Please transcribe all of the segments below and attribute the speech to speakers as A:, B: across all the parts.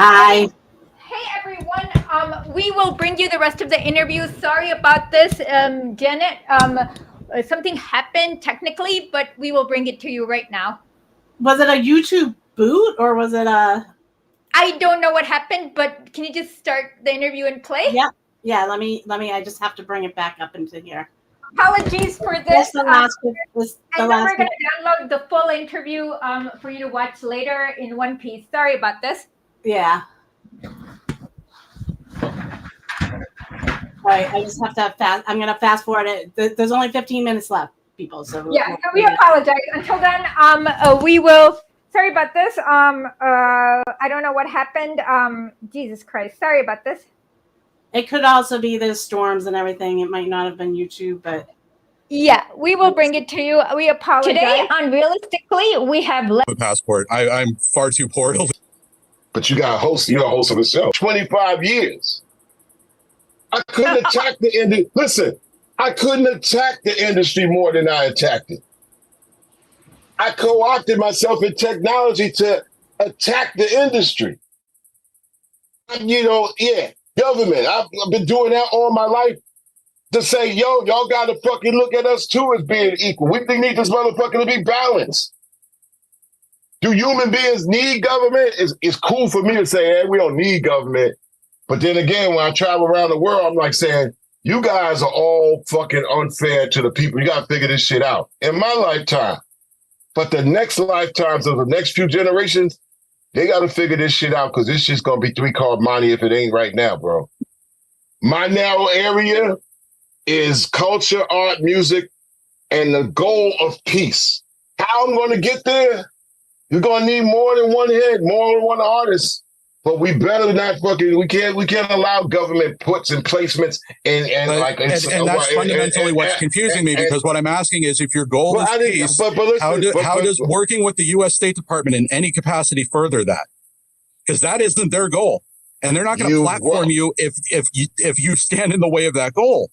A: Hi.
B: Hey everyone, we will bring you the rest of the interview. Sorry about this, Janet. Something happened technically, but we will bring it to you right now.
A: Was it a YouTube boot or was it a?
B: I don't know what happened, but can you just start the interview and play?
A: Yeah. Let me. I just have to bring it back up into here.
B: Apologies for this.
A: That's the last.
B: And then we're going to download the full interview for you to watch later in one piece. Sorry about this.
A: Yeah. All right, I just have to fast. I'm going to fast forward it. There's only 15 minutes left, people. So
B: we apologize. Until then, we will. Sorry about this. I don't know what happened. Jesus Christ. Sorry about this.
A: It could also be the storms and everything. It might not have been YouTube, but.
B: Yeah, we will bring it to you. We apologize.
C: Today, on Realistically, we have
D: a passport. I'm far too poor.
E: But you're a host of the show. 25 years. I couldn't attack the industry. Listen, I couldn't attack the industry more than I attacked it. I co-opted myself in technology to attack the industry. Government. I've been doing that all my life to say, yo, y'all got to fucking look at us too as being equal. We need this motherfucker to be balanced. Do human beings need government? It's cool for me to say, hey, we don't need government. But then again, when I travel around the world, I'm like saying, you guys are all fucking unfair to the people. You got to figure this shit out. In my lifetime, but the next lifetimes of the next few generations, they got to figure this shit out because this shit's going to be three-card money if it ain't right now, bro. My narrow area is culture, art, music, and the goal of peace. How I'm going to get there? You're going to need more than one head, more than one artist. But we better not fucking, we can't allow government puts and placements and
D: that's fundamentally what's confusing me because what I'm asking is if your goal is peace, how does working with the U.S. State Department in any capacity further that? Because that isn't their goal. And they're not going to platform you if you stand in the way of that goal.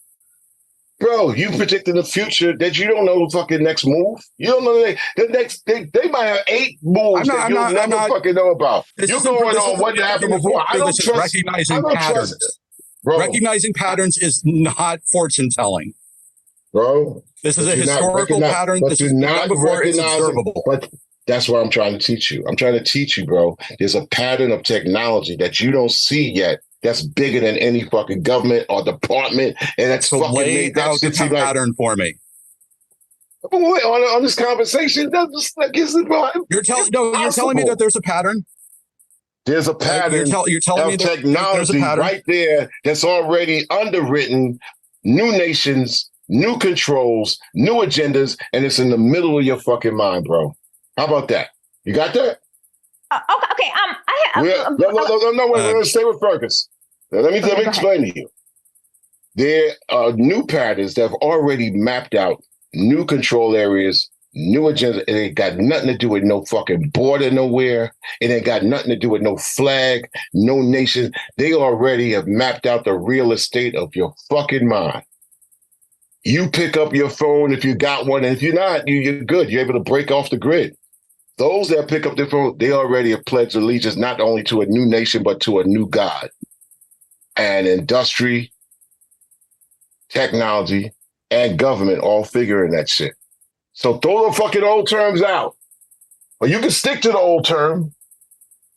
E: Bro, you predicted the future that you don't know the fucking next move. You don't know they might have 8 moves that you'll never fucking know about. You're going on what happened before. I don't trust
D: recognizing patterns. Bro, recognizing patterns is not fortune telling.
E: Bro.
D: This is a historical pattern. This is not before it's observable.
E: But that's what I'm trying to teach you. I'm trying to teach you, bro. There's a pattern of technology that you don't see yet. That's bigger than any fucking government or department, and that's
D: so
E: fucking
D: lay out the pattern for me.
E: On this conversation,
D: you're telling me that there's a pattern.
E: There's a pattern.
D: You're telling me
E: technology right there that's already underwritten. New nations, new controls, new agendas, and it's in the middle of your fucking mind, bro. How about that? You got that?
C: Okay.
E: No. Stay with Fergus. Now, let me explain to you. There are new patterns that have already mapped out new control areas, new agendas. It ain't got nothing to do with no fucking border nowhere. It ain't got nothing to do with no flag, no nation. They already have mapped out the real estate of your fucking mind. You pick up your phone if you got one, and if you're not, you're good. You're able to break off the grid. Those that pick up their phone, they already have pledged allegiance not only to a new nation, but to a new God. And industry, technology, and government all figuring that shit. So throw the fucking old terms out. Or you can stick to the old term,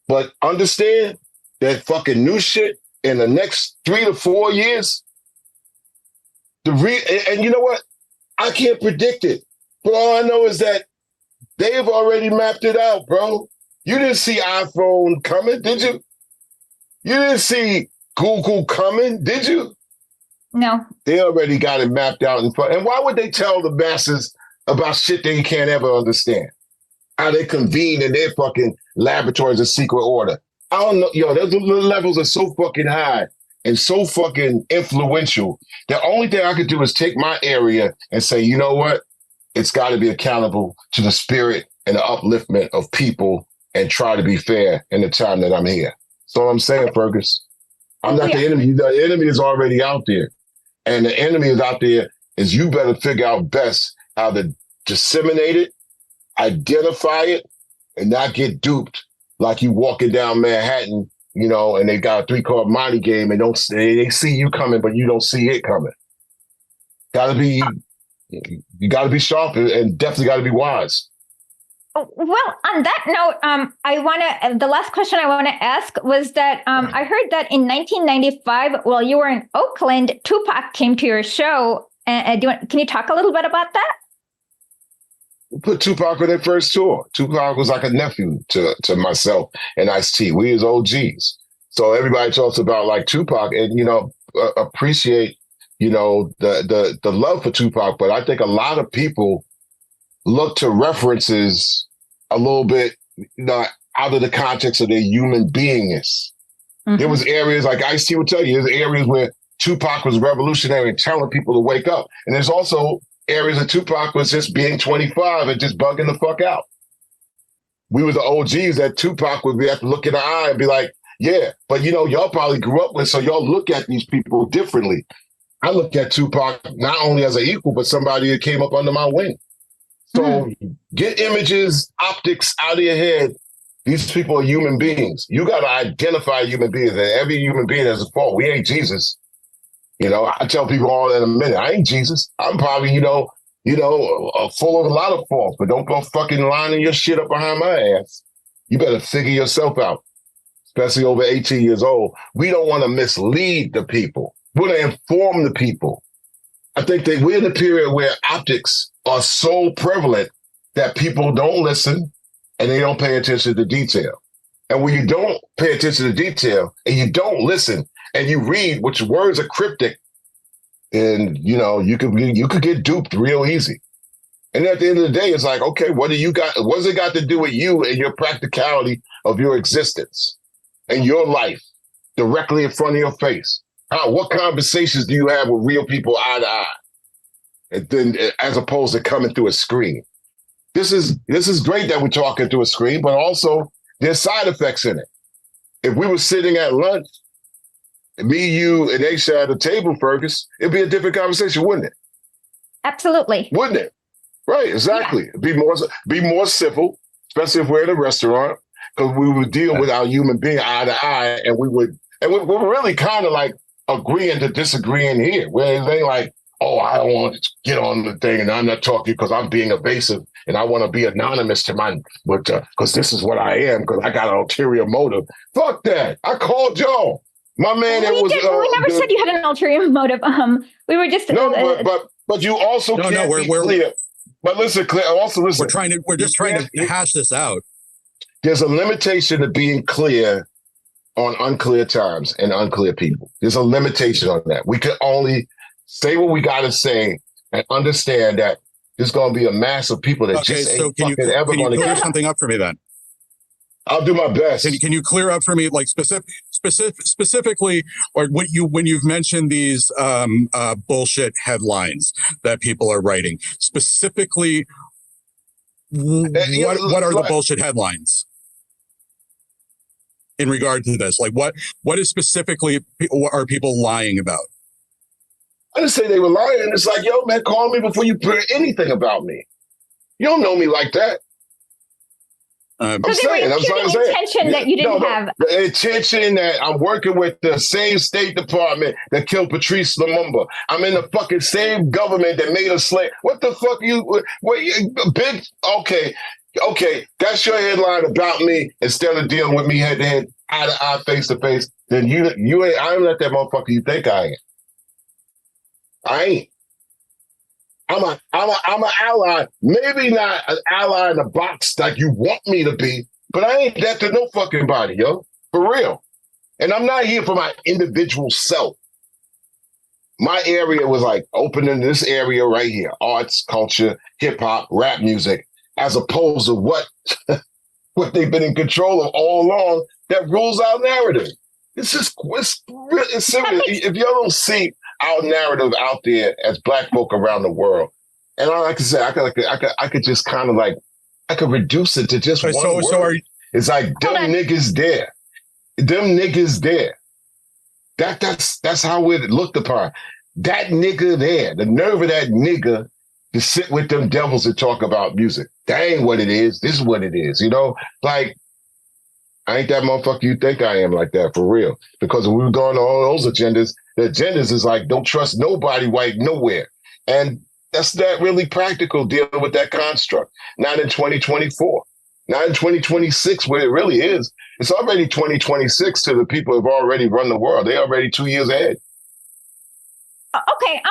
E: but understand that fucking new shit in the next 3 to 4 years. And you know what? I can't predict it. But all I know is that they've already mapped it out, bro. You didn't see iPhone coming, did you? You didn't see Google coming, did you?
B: No.
E: They already got it mapped out in front. And why would they tell the masses about shit they can't ever understand? How they convene in their fucking laboratories of secret order. I don't know. Yo, those levels are so fucking high and so fucking influential. The only thing I could do is take my area and say, you know what? It's got to be accountable to the spirit and the upliftment of people and try to be fair in the time that I'm here. So I'm saying, Fergus, I'm not the enemy. The enemy is already out there. And the enemy is out there is you better figure out best how to disseminate it, identify it, and not get duped like you walking down Manhattan and they got a 3-card money game and they see you coming, but you don't see it coming. You gotta be sharp and definitely gotta be wise.
C: Well, on that note, the last question I want to ask was that I heard that in 1995, while you were in Oakland, Tupac came to your show. Can you talk a little bit about that?
E: We put Tupac on their first tour. Tupac was like a nephew to myself and Ice-T. We was OGs. So everybody talks about like Tupac and, appreciate, the love for Tupac. But I think a lot of people look to references a little bit out of the context of their human beingness. Mm-hmm. There was areas like Ice-T would tell you, there's areas where Tupac was revolutionary and telling people to wake up. And there's also areas that Tupac was just being 25 and just bugging the fuck out. We were the OGs that Tupac would have to look in the eye and be like, yeah, but y'all probably grew up with, so y'all look at these people differently. I look at Tupac not only as an equal, but somebody that came up under my wing. So get images, optics out of your head. These people are human beings. You got to identify human beings, and every human being has a fault. We ain't Jesus. I tell people all in a minute, I ain't Jesus. I'm probably, full of a lot of faults, but don't go fucking lining your shit up behind my ass. You better figure yourself out, especially over 18 years old. We don't want to mislead the people. We want to inform the people. I think that we're in a period where optics are so prevalent that people don't listen and they don't pay attention to detail. And when you don't pay attention to detail and you don't listen and you read which words are cryptic, and you could get duped real easy. And at the end of the day, it's like, okay, what does it got to do with you and your practicality of your existence and your life directly in front of your face? What conversations do you have with real people eye to eye? And then, as opposed to coming through a screen. This is great that we're talking through a screen, but also there's side effects in it. If we were sitting at lunch, me, you, and Aisha at a table, Fergus, it'd be a different conversation, wouldn't it?
C: Absolutely.
E: Wouldn't it? Right, exactly. Yeah. Be more civil, especially if we're in a restaurant, because we would deal with our human being eye to eye, and we're really kind of like agreeing to disagreeing here. Where they like, oh, I don't want to get on the thing, and I'm not talking because I'm being evasive, and I want to be anonymous because this is what I am, because I got an ulterior motive. Fuck that! I called y'all. My man,
C: we never said you had an ulterior motive. We were just
E: but you also can't be clear. But listen, Claire. Also, listen.
D: We're just trying to hash this out.
E: There's a limitation to being clear on unclear times and unclear people. There's a limitation on that. We can only say what we got to say and understand that there's going to be a mass of people that ever going to
D: clear something up for me then?
E: I'll do my best.
D: Can you clear up for me, like specifically, or when you've mentioned these bullshit headlines that people are writing, specifically, what are the bullshit headlines in regard to this? Like, what is specifically are people lying about?
E: I didn't say they were lying. It's like, yo, man, call me before you put anything about me. You don't know me like that.
C: I'm saying intention that you didn't have.
E: The intention that I'm working with the same State Department that killed Patrice Lumumba. I'm in the fucking same government that made us slave. What the fuck big? Okay, that's your headline about me. Instead of dealing with me head to head, eye to eye, face to face, then you ain't. I'm not that motherfucker you think I am. I ain't. I'm an ally. Maybe not an ally in a box like you want me to be, but I ain't that to no fucking body, yo. For real. And I'm not here for my individual self. My area was like opening this area right here. Arts, culture, hip hop, rap music, as opposed to what they've been in control of all along that rules our narrative. It's serious. If y'all don't see our narrative out there as Black folk around the world, and like I said, I could just kind of like, I could reduce it to just one word. It's like them niggas there. Them niggas there. That's how we're looked upon. That nigga there, the nerve of that nigga to sit with them devils and talk about music. That ain't what it is. This is what it is. Like, I ain't that motherfucker you think I am like that, for real. Because when we were going to all those agendas, the agendas is like, don't trust nobody white nowhere. And that's not really practical dealing with that construct. Not in 2024. Not in 2026, where it really is. It's already 2026 to the people who have already run the world. They're already 2 years ahead.
C: Okay.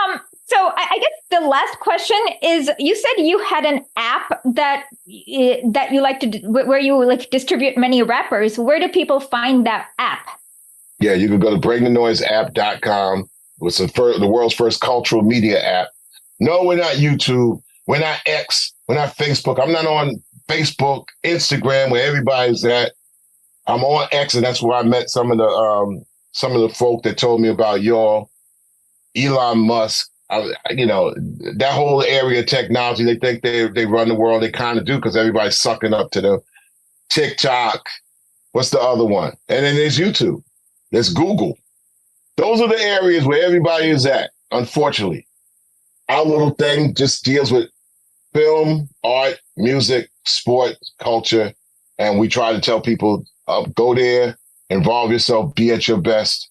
C: So I guess the last question is: you said you had an app that you like to where you like distribute many rappers. Where do people find that app?
E: Yeah, you can go to bringthenoiseapp.com. It's the world's first cultural media app. No, we're not YouTube. We're not X. We're not Facebook. I'm not on Facebook, Instagram, where everybody's at. I'm on X, and that's where I met some of the folk that told me about y'all. Elon Musk. That whole area of technology, they think they run the world. They kind of do, because everybody's sucking up to the TikTok. What's the other one? And then there's YouTube. There's Google. Those are the areas where everybody is at, unfortunately. Our little thing just deals with film, art, music, sport, culture. And we try to tell people, go there, involve yourself, be at your best.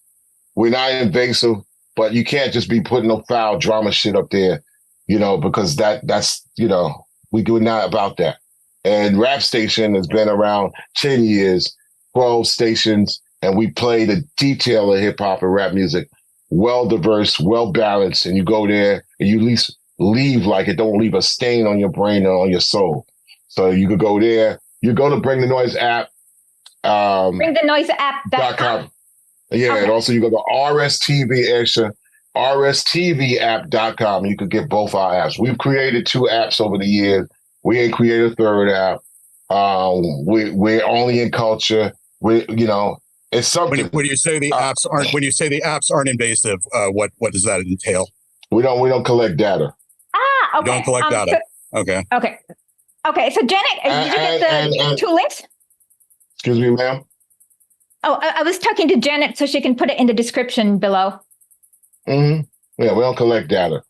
E: We're not invasive. But you can't just be putting no foul drama shit up there, because that's we're not about that. And Rap Station has been around 10 years, 12 stations, and we play the detail of hip hop and rap music, well diverse, well balanced. And you go there and you at least leave like it don't leave a stain on your brain or on your soul. So you could go there. You go to Bring the Noise app.
C: BringTheNoiseApp.com.
E: Yeah,
C: okay.
E: And also you go to RSTVapp.com. You could get both our apps. We've created 2 apps over the years. We ain't created a 3rd app. We're only in culture. It's something.
D: When you say the apps aren't invasive, what does that entail?
E: We don't collect data.
C: Okay.
D: You don't collect data.
C: Okay. So Janet, did you get the 2 links?
E: Excuse me, ma'am.
C: Oh, I was talking to Janet so she can put it in the description below.
E: Mm-hmm. Yeah, we don't collect data.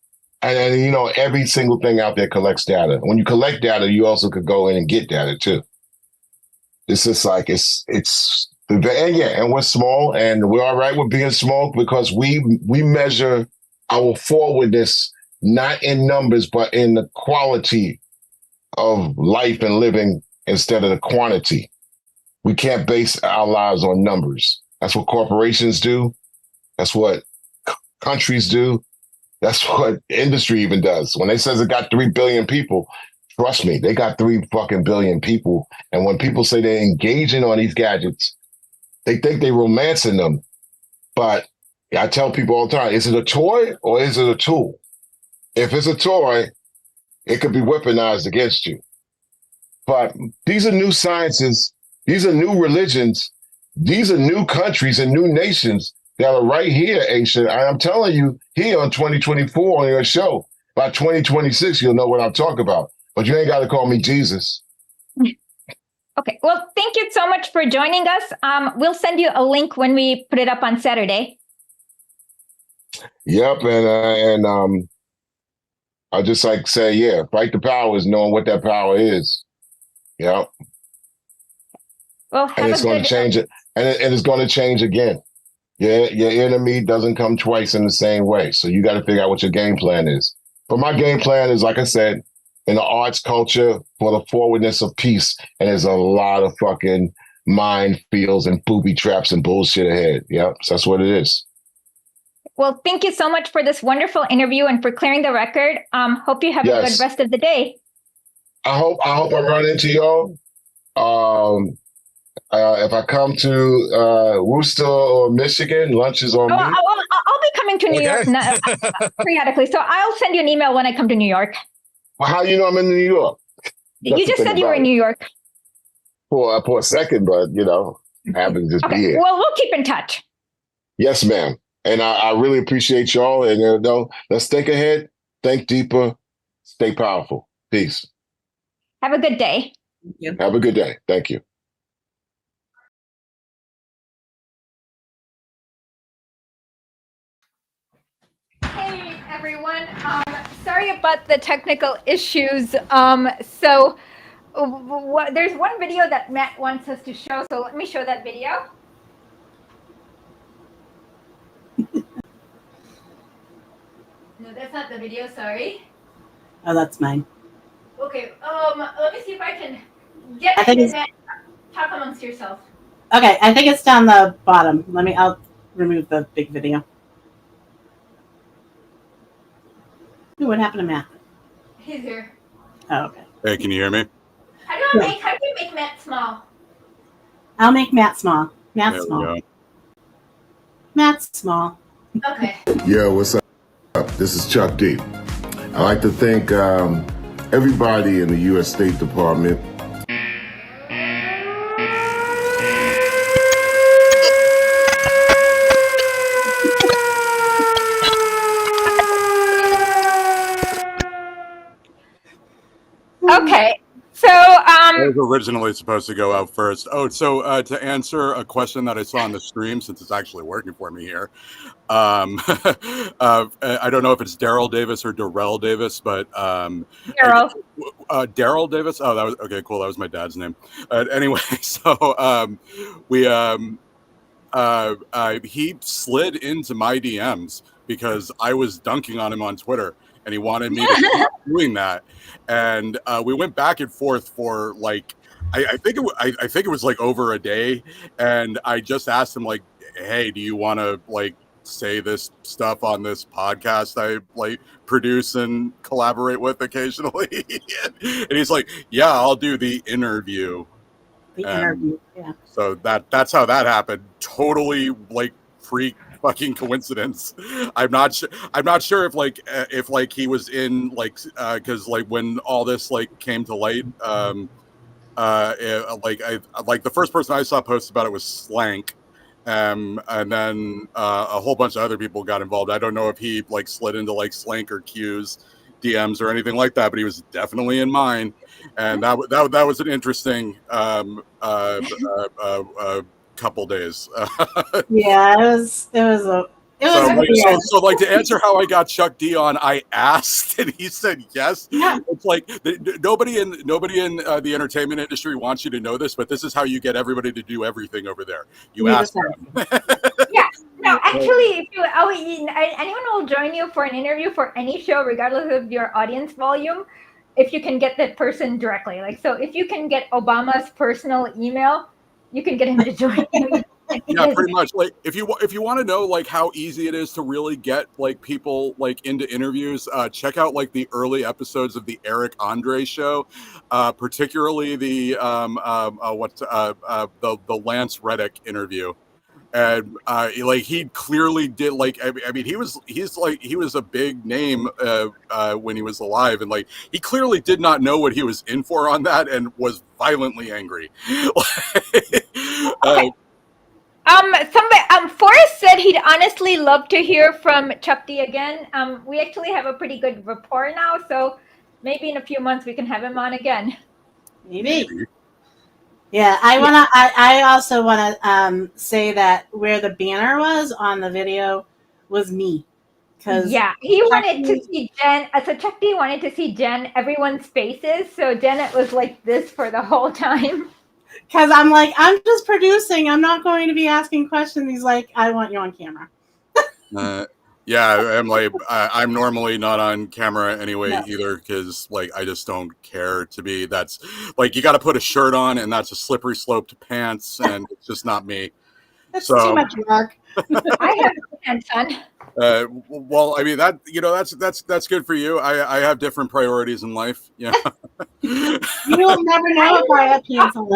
E: And every single thing out there collects data. When you collect data, you also could go in and get data too. It's just like, and we're small, and we're all right with being small, because we measure our forwardness not in numbers, but in the quality of life and living instead of the quantity. We can't base our lives on numbers. That's what corporations do. That's what countries do. That's what industry even does. When they says it got 3 billion people, trust me, they got 3 fucking billion people. And when people say they're engaging on these gadgets, they think they're romancing them. But I tell people all the time, is it a toy or is it a tool? If it's a toy, it could be weaponized against you. But these are new sciences. These are new religions. These are new countries and new nations that are right here, Aisha. I'm telling you, here on 2024 on your show, by 2026, you'll know what I'm talking about. But you ain't got to call me Jesus.
C: Okay. Well, thank you so much for joining us. We'll send you a link when we put it up on Saturday.
E: Yep. And I just like say, fight the power is knowing what that power is. Yep.
C: Well,
E: and it's going to change it, and it's going to change again. Your enemy doesn't come twice in the same way, so you got to figure out what your game plan is. But my game plan is, like I said, in the arts culture for the forwardness of peace, and there's a lot of fucking minefields and booby traps and bullshit ahead. Yep, so that's what it is.
C: Well, thank you so much for this wonderful interview and for clearing the record. Hope you have a good rest of the day. I
E: hope I run into y'all. If I come to Worcester or Michigan, lunch is on me.
C: I'll be coming to New York periodically, so I'll send you an email when I come to New York.
E: Well, how you know I'm in New York?
C: You just said you were in New York.
E: For a second, but I happen to just be here.
C: Well, we'll keep in touch.
E: Yes, ma'am. And I really appreciate y'all. And let's think ahead, think deeper, stay powerful. Peace.
C: Have a good day.
E: Have a good day. Thank you.
B: Hey everyone, sorry about the technical issues. So there's one video that Matt wants us to show, so let me show that video. No, that's not the video. Sorry.
A: Oh, that's mine.
B: Okay. Let me see if I can get
A: I think it's,
B: Matt. Talk amongst yourself.
A: okay, I think it's down the bottom. I'll remove the big video. Ooh, what happened to Matt?
B: He's here.
A: Oh, okay.
D: Hey, can you hear me?
B: How do you make Matt small?
A: I'll make Matt small.
D: There
A: Matt's
D: we
A: small.
D: go.
A: Matt's small.
B: Okay.
E: Yo, what's up? This is Chuck D. I'd like to thank everybody in the U.S. State Department.
C: Okay. So,
D: I was originally supposed to go out first. Oh, so to answer a question that I saw on the stream, since it's actually working for me here, I don't know if it's Daryl Davis or Darrell Davis, but
C: Daryl.
D: Daryl Davis. Oh, that was okay. Cool. That was my dad's name. Anyway, so he slid into my DMs because I was dunking on him on Twitter, and he wanted me to keep doing that. And we went back and forth for like, I think it was like over a day. And I just asked him like, hey, do you want to like say this stuff on this podcast I like produce and collaborate with occasionally? And he's like, yeah, I'll do the interview.
A: Interview, yeah.
D: So that's how that happened. Totally like freak fucking coincidence. I'm not sure if he was in like because like when all this like came to light, like the first person I saw post about it was Slank, and then a whole bunch of other people got involved. I don't know if he like slid into like Slank or Q's DMs or anything like that, but he was definitely in mine, and that was an interesting couple days.
A: Yeah, it was
D: so like to answer how I got Chuck D on, I asked and he said yes.
A: Yeah.
D: It's like nobody in the entertainment industry wants you to know this, but this is how you get everybody to do everything over there. You ask them.
B: Yeah. No, actually, anyone will join you for an interview for any show, regardless of your audience volume, if you can get that person directly. Like, so if you can get Obama's personal email, you can get him to join you.
D: Yeah, pretty much. Like if you want to know like how easy it is to really get like people like into interviews, check out like the early episodes of the Eric Andre show, particularly the Lance Reddick interview. And like he clearly did like I mean he was a big name when he was alive, and like he clearly did not know what he was in for on that and was violently angry.
B: Okay. Forrest said he'd honestly love to hear from Chuck D again. We actually have a pretty good rapport now, so maybe in a few months we can have him on again.
A: Maybe. Yeah, I also wanna say that where the banner was on the video was me.
B: Yeah, he wanted to see Jen. So Chuck D wanted to see Jen, everyone's faces. So Janet was like this for the whole time.
A: Because I'm like, I'm just producing. I'm not going to be asking questions. He's like, I want you on camera.
D: Yeah, I'm like, I'm normally not on camera anyway either, because like I just don't care to be. That's like you got to put a shirt on, and that's a slippery slope to pants, and it's just not me.
A: That's too much work.
B: I have pants on.
D: Well, I mean that's good for you. I have different priorities in life. Yeah.
A: You will never know if I have pants on.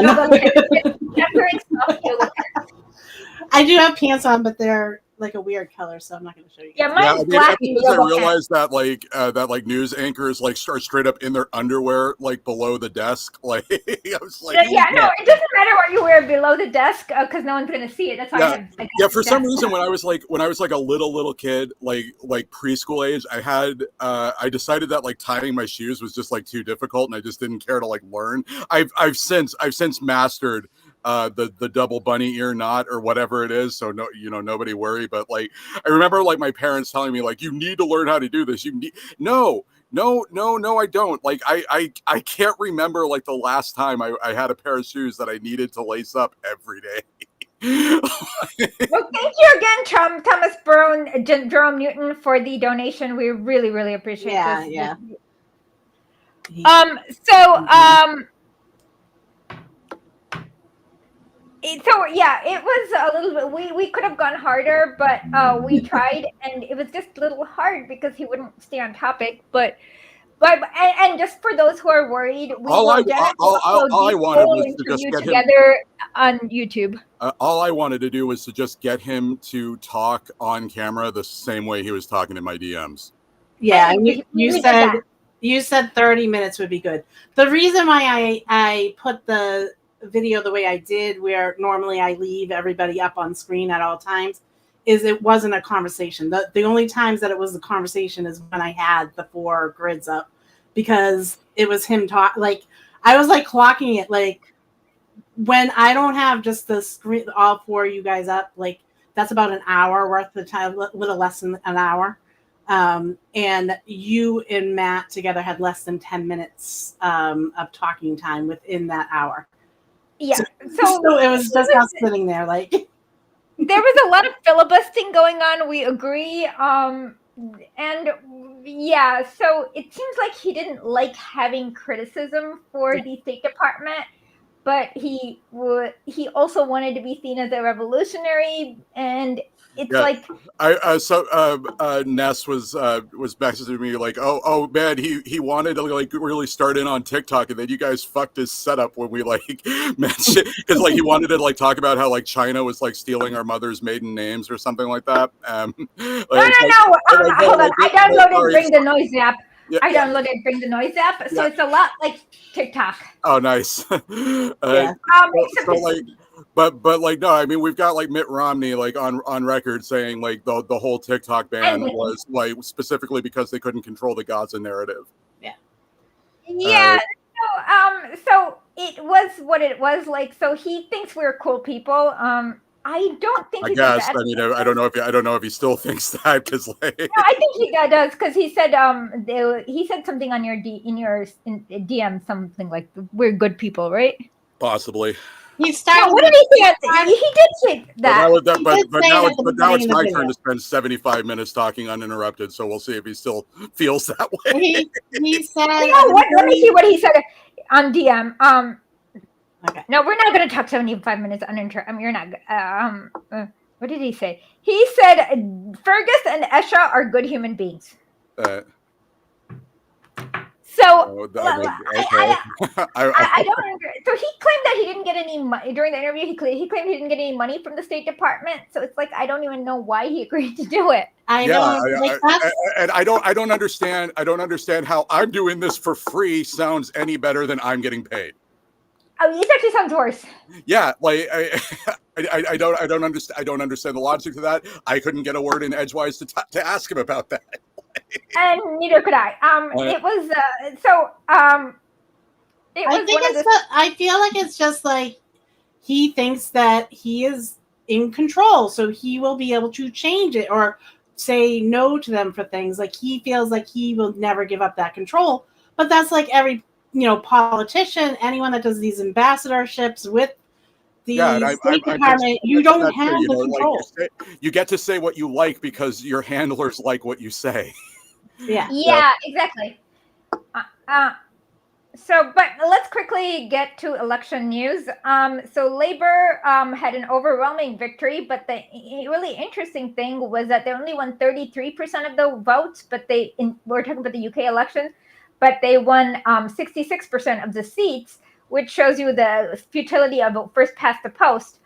A: I do have pants on, but they're like a weird color, so I'm not going to show you.
B: Yeah, mine's black.
D: I realized that like news anchors like start straight up in their underwear like below the desk. Like I was like,
B: no, it doesn't matter what you wear below the desk because no one's going to see it. That's why I have
D: for some reason when I was like a little kid, like preschool age, I decided that like tying my shoes was just like too difficult, and I just didn't care to like learn. I've since mastered the double bunny ear knot or whatever it is, so nobody worry. But like I remember like my parents telling me like, you need to learn how to do this. No, I don't. Like, I can't remember like the last time I had a pair of shoes that I needed to lace up every day.
B: Well, thank you again, Thomas Brown, Jerome Newton, for the donation. We really, really appreciate this.
A: Yeah.
B: So yeah, it was a little bit. We could have gone harder, but we tried, and it was just a little hard because he wouldn't stay on topic. But just for those who are worried,
D: all I wanted was to just get
B: together on YouTube.
D: All I wanted to do was to just get him to talk on camera the same way he was talking in my DMs.
A: Yeah, you said 30 minutes would be good. The reason why I put the video the way I did, where normally I leave everybody up on screen at all times, is it wasn't a conversation. The only times that it was a conversation is when I had the 4 grids up, because it was him talk. Like, I was like clocking it, like when I don't have just the screen, all 4 of you guys up, like that's about an hour worth of time, a little less than an hour. And you and Matt together had less than 10 minutes of talking time within that hour.
B: Yeah,
A: so it was just us sitting there, like
B: there was a lot of filibustering going on. We agree, and yeah, so it seems like he didn't like having criticism for the State Department, but he also wanted to be seen as a revolutionary, and it's like
D: Ness was messaging me like, oh man, he wanted to like really start in on TikTok, and then you guys fucked his setup when we like mentioned, because like he wanted to like talk about how like China was like stealing our mother's maiden names or something like that.
B: No. Hold on, I downloaded Bring the Noise app. Yeah, I downloaded Bring the Noise app, so it's a lot like TikTok.
D: Oh, nice. But like, no, I mean, we've got like Mitt Romney like on record saying like the whole TikTok ban was like specifically because they couldn't control the Gaza narrative.
B: Yeah. So it was what it was like. So he thinks we're cool people. I don't think.
D: I guess. I mean, I don't know if he still thinks that, because like.
B: No, I think he does, because he said he said something on your DM, something like we're good people, right?
D: Possibly.
B: He started. What did he say? He did say that.
D: But now it's my turn to spend 75 minutes talking uninterrupted. So we'll see if he still feels that way.
A: He said.
B: Let me see what he said on DM. Okay. No, we're not going to talk 75 minutes uninterrupted. I mean, you're not. What did he say? He said Fergus and Esha are good human beings. So I don't agree. So he claimed that he didn't get any money during the interview. He claimed he didn't get any money from the State Department. So it's like I don't even know why he agreed to do it.
D: I don't understand. I don't understand how I'm doing this for free sounds any better than I'm getting paid.
B: Oh, it actually sounds worse.
D: Yeah, like I don't understand. I don't understand the logic to that. I couldn't get a word in edgewise to ask him about that.
B: And neither could I. It was
A: I feel like it's just like he thinks that he is in control, so he will be able to change it or say no to them for things. Like he feels like he will never give up that control. But that's like every politician, anyone that does these ambassadorships with the State Department, you don't have the control.
D: Like you get to say what you like because your handlers like what you say.
B: Yeah, exactly. But let's quickly get to election news. So Labor had an overwhelming victory, but the really interesting thing was that they only won 33% of the votes, but we're talking about the UK elections, but they won 66% of the seats, which shows you the futility of first past the post.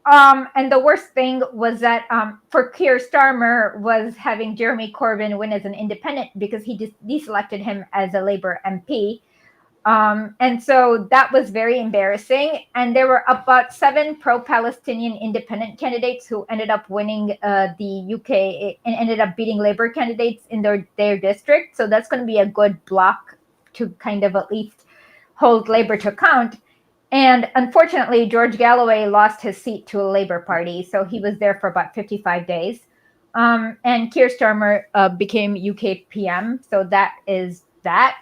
B: And the worst thing was that for Keir Starmer was having Jeremy Corbyn win as an independent because he deselected him as a Labour MP. And so that was very embarrassing. And there were about 7 pro-Palestinian independent candidates who ended up winning the UK and ended up beating Labour candidates in their district. So that's going to be a good block to kind of at least hold Labour to account. And unfortunately, George Galloway lost his seat to a Labour Party. So he was there for about 55 days. And Keir Starmer became UK PM. So that is that.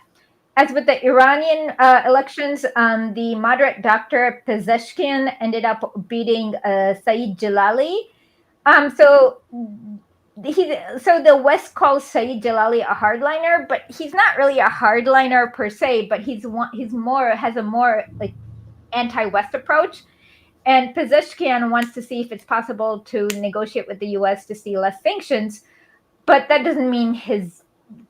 B: As with the Iranian elections, the moderate Dr. Pezeshkian ended up beating Saeed Jalali. So the West calls Saeed Jalali a hardliner, but he's not really a hardliner per se. But has a more like anti-West approach. And Pezeshkian wants to see if it's possible to negotiate with the U.S. to see less sanctions, but that doesn't mean his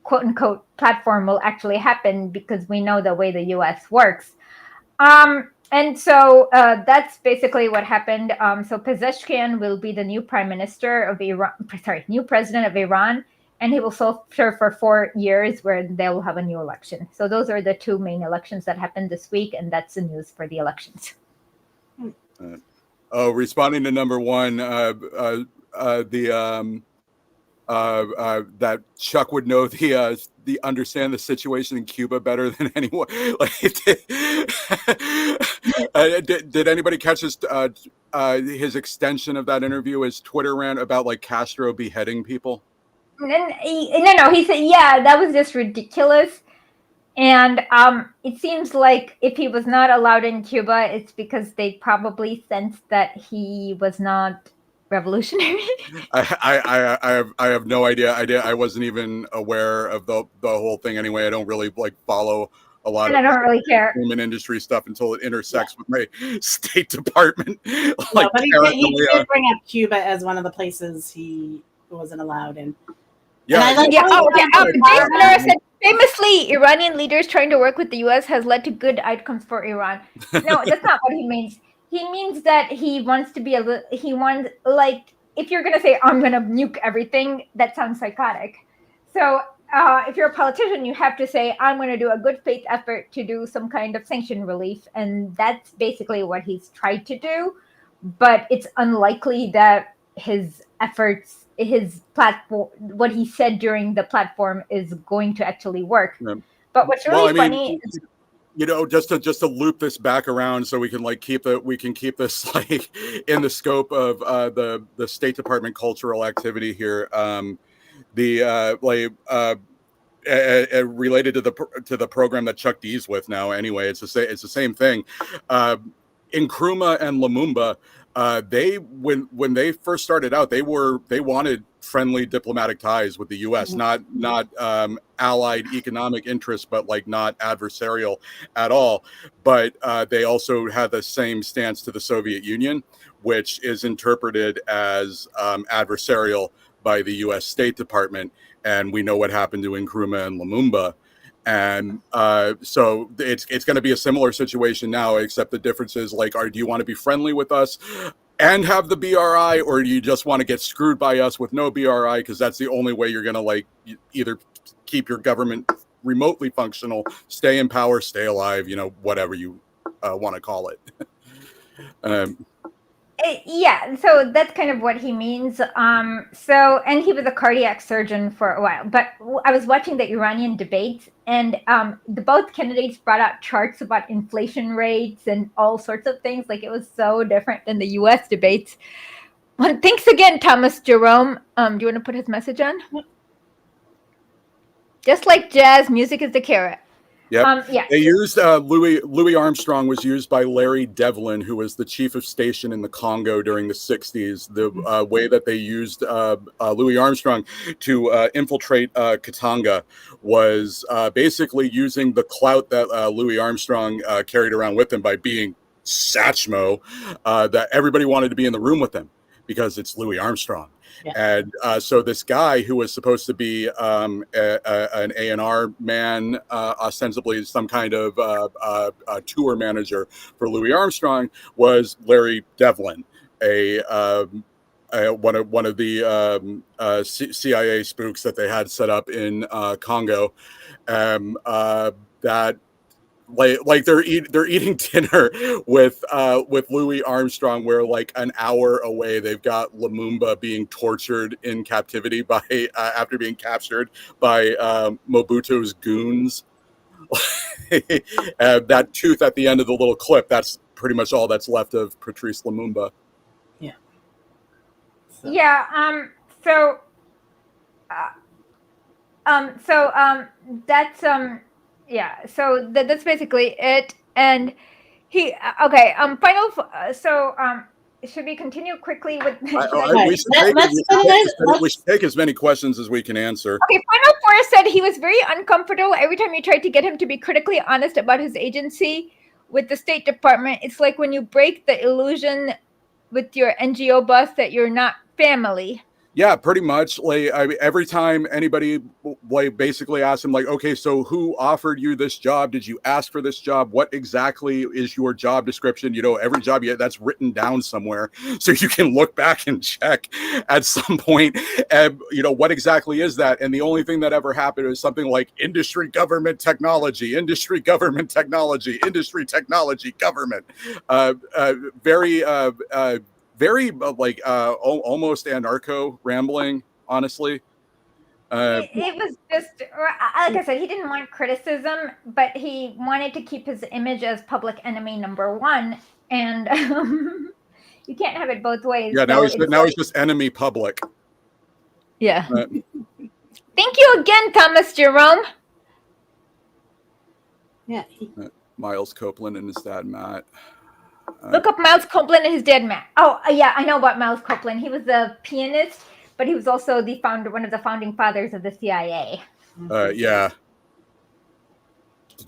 B: quote-unquote platform will actually happen, because we know the way the U.S. works. And so that's basically what happened. So Pezeshkian will be the new prime minister of Iran, new president of Iran, and he will serve for 4 years, where they will have a new election. So those are the two main elections that happened this week, and that's the news for the elections.
D: Responding to number one, that Chuck would know the understand the situation in Cuba better than anyone. Like, did anybody catch his extension of that interview? His Twitter rant about like Castro beheading people?
B: No. He said, yeah, that was just ridiculous. And it seems like if he was not allowed in Cuba, it's because they probably sensed that he was not revolutionary.
D: I have no idea. I wasn't even aware of the whole thing anyway. I don't really like follow a lot
B: and
D: of
B: I don't really care
D: human industry stuff until it intersects with my State Department.
A: Like, but he did bring up Cuba as one of the places he wasn't allowed in.
B: Yeah. Jason Miller said, famously, Iranian leaders trying to work with the U.S. has led to good outcomes for Iran. No, that's not what he means. He means that he wants to be if you're going to say, I'm going to nuke everything, that sounds psychotic. So if you're a politician, you have to say, I'm going to do a good faith effort to do some kind of sanction relief. And that's basically what he's tried to do. But it's unlikely that his efforts, his platform, what he said during the platform is going to actually work. Yeah. But what's really funny is,
D: just to loop this back around, so we can keep this like in the scope of the State Department cultural activity here. Related to the program that Chuck D's with now. Anyway, it's the same thing. Nkrumah and Lumumba, when they first started out, they wanted friendly diplomatic ties with the U.S., not allied economic interests, but not adversarial at all. But they also had the same stance to the Soviet Union, which is interpreted as adversarial by the U.S. State Department. And we know what happened to Nkrumah and Lumumba. And so it's going to be a similar situation now, except the difference is do you want to be friendly with us and have the BRI, or do you just want to get screwed by us with no BRI? Because that's the only way you're going to either keep your government remotely functional, stay in power, stay alive, whatever you want to call it.
B: Yeah, so that's kind of what he means. And he was a cardiac surgeon for a while. But I was watching the Iranian debates, and both candidates brought out charts about inflation rates and all sorts of things. It was so different than the U.S. debates. Well, thanks again, Thomas Jerome. Do you want to put his message on? Just like jazz, music is the carrot.
D: Yep. They used Louis Armstrong was used by Larry Devlin, who was the chief of station in the Congo during the 60s. The way that they used Louis Armstrong to infiltrate Katanga was basically using the clout that Louis Armstrong carried around with him by being Satchmo, that everybody wanted to be in the room with him because it's Louis Armstrong. Yeah. And so this guy who was supposed to be an A&R man, ostensibly some kind of tour manager for Louis Armstrong, was Larry Devlin, one of the CIA spooks that they had set up in Congo. That they're eating dinner with Louis Armstrong, where an hour away they've got Lumumba being tortured in captivity by after being captured by Mobutu's goons. That tooth at the end of the little clip, that's pretty much all that's left of Patrice Lumumba.
A: Yeah.
B: So. Yeah. That's yeah. So that's basically it. And he okay. Should we continue quickly with?
D: We should take as many questions as we can answer.
B: Okay, Final Four said he was very uncomfortable every time you tried to get him to be critically honest about his agency with the State Department. It's like when you break the illusion with your NGO boss that you're not family.
D: Yeah, pretty much. Like every time anybody basically asks him, like, okay, so who offered you this job? Did you ask for this job? What exactly is your job description? Every job that's written down somewhere, so you can look back and check at some point. What exactly is that? And the only thing that ever happened is something like industry, government, technology, industry, government, technology, industry, technology, government. Very almost anarcho rambling, honestly.
B: It was just, like I said, he didn't want criticism, but he wanted to keep his image as public enemy number one, and you can't have it both ways.
D: Yeah, now he's just enemy public.
B: Yeah. Thank you again, Thomas Jerome.
A: Yeah.
D: Miles Copeland and his dad Matt.
B: Look up Miles Copeland and his dad Matt. Oh, yeah, I know about Miles Copeland. He was a pianist, but he was also one of the founding fathers of the CIA.
D: Yeah.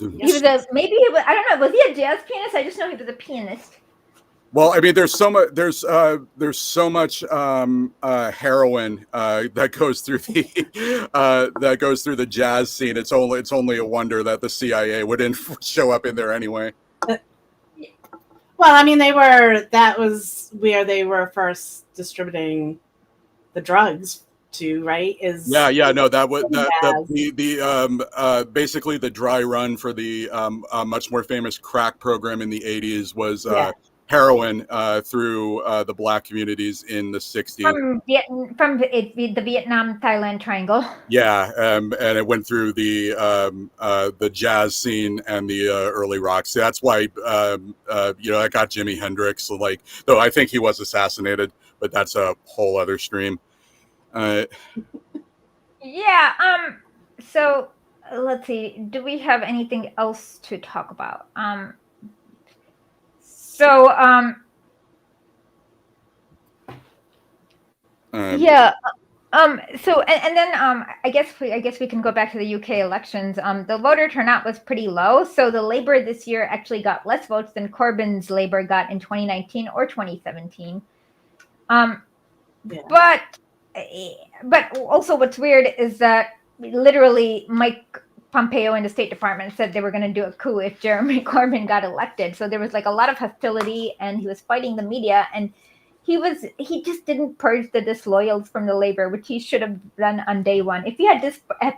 B: I don't know, was he a jazz pianist? I just know he was a pianist.
D: Well, I mean, there's so much heroin that goes through the jazz scene. It's only a wonder that the CIA wouldn't show up in there anyway.
A: Well, I mean, that was where they were first distributing the drugs to, right?
D: Basically the dry run for the much more famous crack program in the 80s was heroin through the Black communities in the 60s.
B: From the Vietnam Thailand triangle.
D: Yeah, and it went through the jazz scene and the early rock. So that's why I got Jimi Hendrix. So though I think he was assassinated, but that's a whole other stream.
B: So let's see. Do we have anything else to talk about? So I guess we can go back to the UK elections. The voter turnout was pretty low, so the Labour this year actually got less votes than Corbyn's Labour got in 2019 or 2017. But also what's weird is that literally Mike Pompeo in the State Department said they were going to do a coup if Jeremy Corbyn got elected. So there was a lot of hostility, and he was fighting the media, and he just didn't purge the disloyals from the Labour, which he should have done on day one. If he had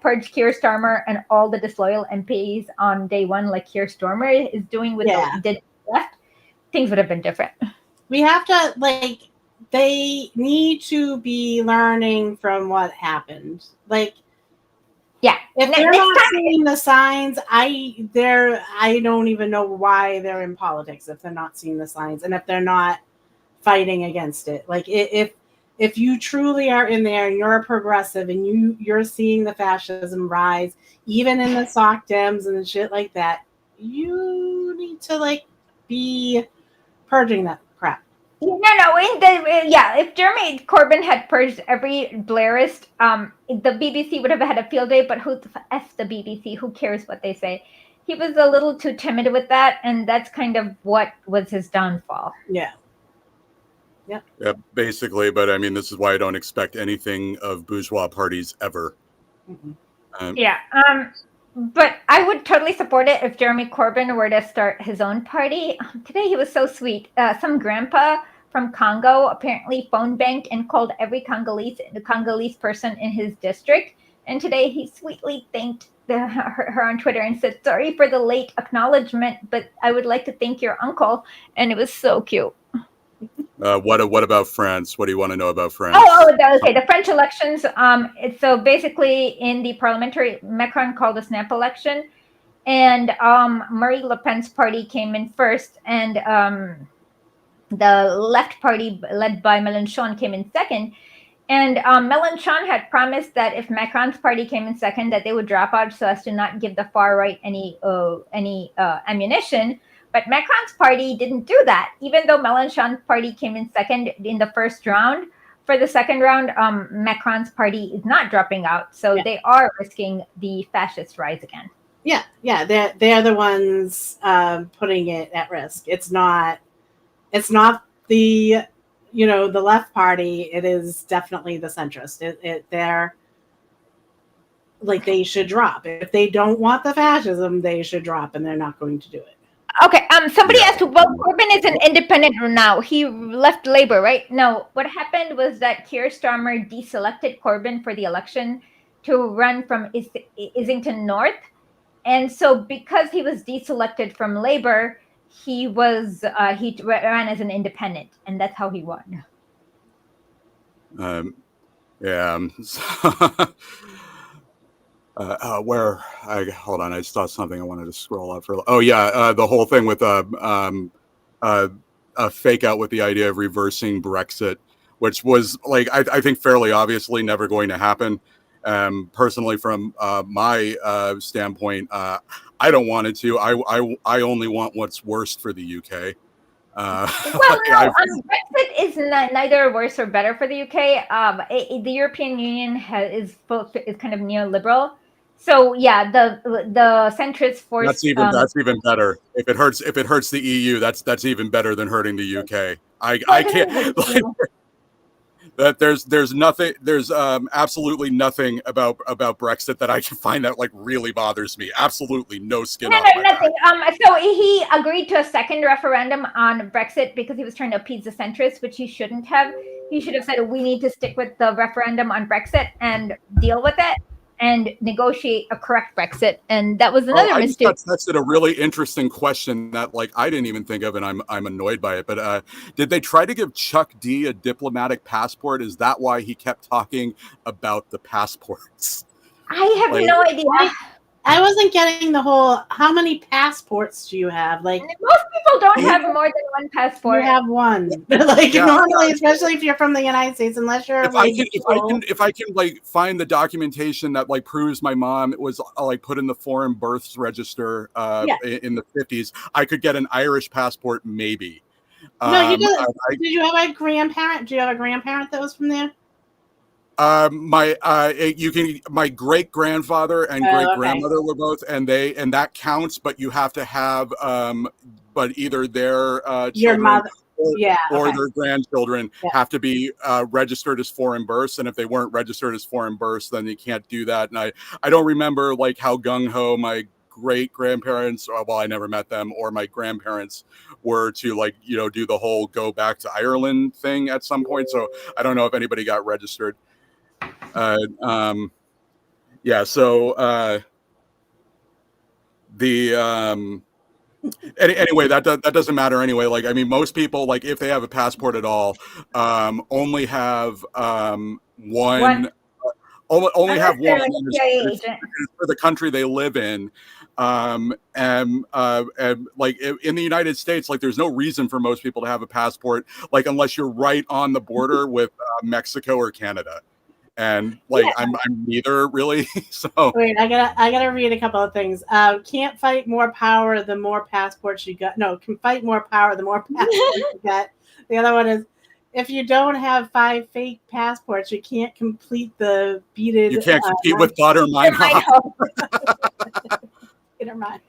B: purged Keir Starmer and all the disloyal MPs on day one, like Keir Starmer is doing with what he did left, things would have been different.
A: We have to they need to be learning from what happened. If they're not seeing the signs, I don't even know why they're in politics if they're not seeing the signs and if they're not fighting against it. If you truly are in there and you're a progressive and you're seeing the fascism rise, even in the sock Dems and shit like that, you need to be purging that crap.
B: If Jeremy Corbyn had purged every Blairist, the BBC would have had a field day, but who the F the BBC? Who cares what they say? He was a little too timid with that, and that's kind of what was his downfall.
A: Yeah,
D: basically, but I mean, this is why I don't expect anything of bourgeois parties ever.
B: Mm-hmm. But I would totally support it if Jeremy Corbyn were to start his own party. Today he was so sweet. Some grandpa from Congo apparently phone banked and called every Congolese person in his district. And today he sweetly thanked her on Twitter and said, "Sorry for the late acknowledgement, but I would like to thank your uncle." And it was so cute.
D: What about France? What do you want to know about France?
B: Okay. The French elections. So basically, in the parliamentary, Macron called a snap election, and Marie Le Pen's party came in first, and the left party led by Mélenchon came in second. And Mélenchon had promised that if Macron's party came in second, that they would drop out so as to not give the far right any ammunition. But Macron's party didn't do that, even though Mélenchon's party came in second in the first round. For the second round, Macron's party is not dropping out, so they are risking the fascist rise again.
A: Yeah, they're the ones putting it at risk. It's not the the left party. It is definitely the centrist. They're like, they should drop. If they don't want the fascism, they should drop, and they're not going to do it.
B: Okay. Somebody asked, well, Corbyn is an independent now. He left Labour, right? No. What happened was that Keir Starmer deselected Corbyn for the election to run from Islington North. And so because he was deselected from Labour, he ran as an independent, and that's how he won.
F: Hold on, I just saw something I wanted to scroll up for. The whole thing with a fake out with the idea of reversing Brexit, which was like I think fairly obviously never going to happen. Personally, from my standpoint, I don't want it to. I only want what's worst for the UK.
B: Brexit is neither worse or better for the UK. The European Union is kind of neoliberal. So yeah, the centrist force. That's
F: even better. If it hurts the EU, that's even better than hurting the UK. I can't. That there's nothing, there's absolutely nothing about Brexit that I can find that like really bothers me. Absolutely no skin off my back.
B: So he agreed to a second referendum on Brexit because he was trying to appease the centrists, which he shouldn't have. He should have said, we need to stick with the referendum on Brexit and deal with it and negotiate a correct Brexit. And that was another mistake.
F: That's a really interesting question that like I didn't even think of, and I'm annoyed by it. But did they try to give Chuck D a diplomatic passport? Is that why he kept talking about the passports?
B: I have no idea.
A: I wasn't getting the whole, how many passports do you have? Like,
B: most people don't have more than one passport.
A: You have one. Normally, especially if you're from the United States, unless you're
F: if I can like find the documentation that like proves my mom was like put in the foreign births register in the 50s, I could get an Irish passport maybe.
A: No, you did. Did you have a grandparent? Do you have a grandparent that was from there?
F: My great grandfather and great grandmother were both, and that counts, but you have to have but either their
A: your mother
F: or their grandchildren have to be registered as foreign births, and if they weren't registered as foreign births, then you can't do that. And I don't remember like how gung-ho my great grandparents, well, I never met them, or my grandparents were to like do the whole go back to Ireland thing at some point. So I don't know if anybody got registered. Anyway, that doesn't matter anyway. Like, I mean, most people, like, if they have a passport at all, only have one. Only have one for the country they live in. And like in the United States, like there's no reason for most people to have a passport, like unless you're right on the border with Mexico or Canada. And like I'm neither really. So
A: wait, I gotta read a couple of things. Can't fight more power the more passports you got. No, can fight more power the more passports you get. The other one is, if you don't have 5 fake passports, you can't complete the beaded.
F: You can't compete with Daughter Meinhof.
A: Never mind.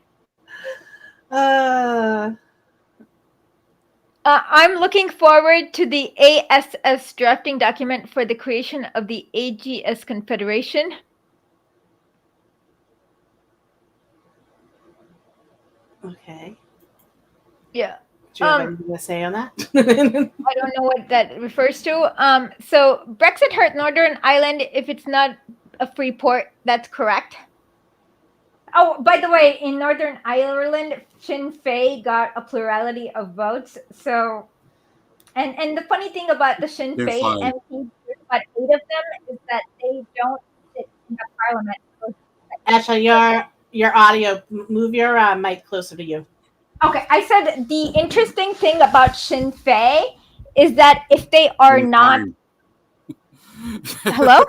B: I'm looking forward to the ASS drafting document for the creation of the AGS Confederation.
A: Okay.
B: Yeah.
A: Do you have anything to say on that?
B: I don't know what that refers to. So Brexit hurt Northern Ireland if it's not a free port. That's correct. Oh, by the way, in Northern Ireland, Sinn Féin got a plurality of votes. So, and the funny thing about the Sinn Féin MPs, about 8 of them, is that they don't sit in the parliament.
A: Actually, your audio, move your mic closer to you.
B: Okay, I said the interesting thing about Sinn Féin is that if they are not,
C: Hello?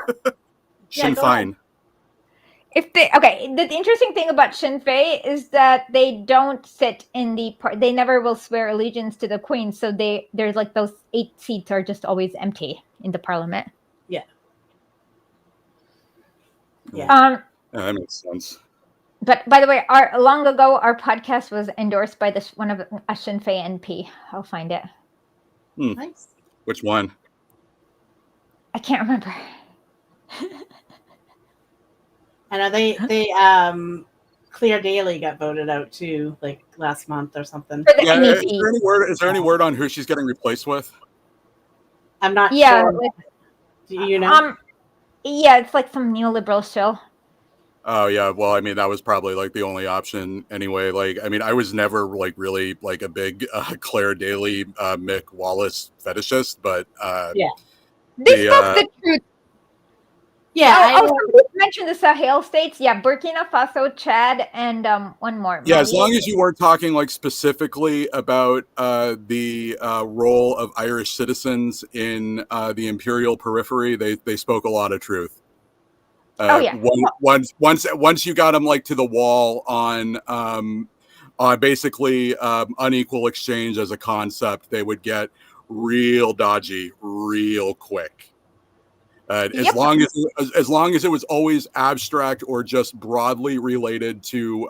A: go
F: Sinn Féin.
C: The interesting thing about Sinn Féin is that they don't sit in they never will swear allegiance to the Queen, so there's like those 8 seats are just always empty in the Parliament.
A: Yeah.
F: Yeah, that makes sense.
C: But by the way, long ago our podcast was endorsed by one of a Sinn Féin MP. I'll find it.
A: Nice.
F: Which one?
C: I can't remember.
A: I know they Claire Daly got voted out too, like last month or something.
F: Yeah, is there any word on who she's getting replaced with?
A: I'm not sure. Do you know?
C: Yeah, it's like some neoliberal show.
F: Oh yeah, well, I mean that was probably like the only option anyway. Like, I mean, I was never like really like a big Claire Daly, Mick Wallace fetishist, but
A: yeah,
C: they spoke the truth. Yeah, I mentioned the Sahel states. Yeah, Burkina Faso, Chad, and one more.
F: Yeah, as long as you weren't talking like specifically about the role of Irish citizens in the imperial periphery, they spoke a lot of truth. Once you got them like to the wall on basically unequal exchange as a concept, they would get real dodgy real quick. As long as it was always abstract or just broadly related to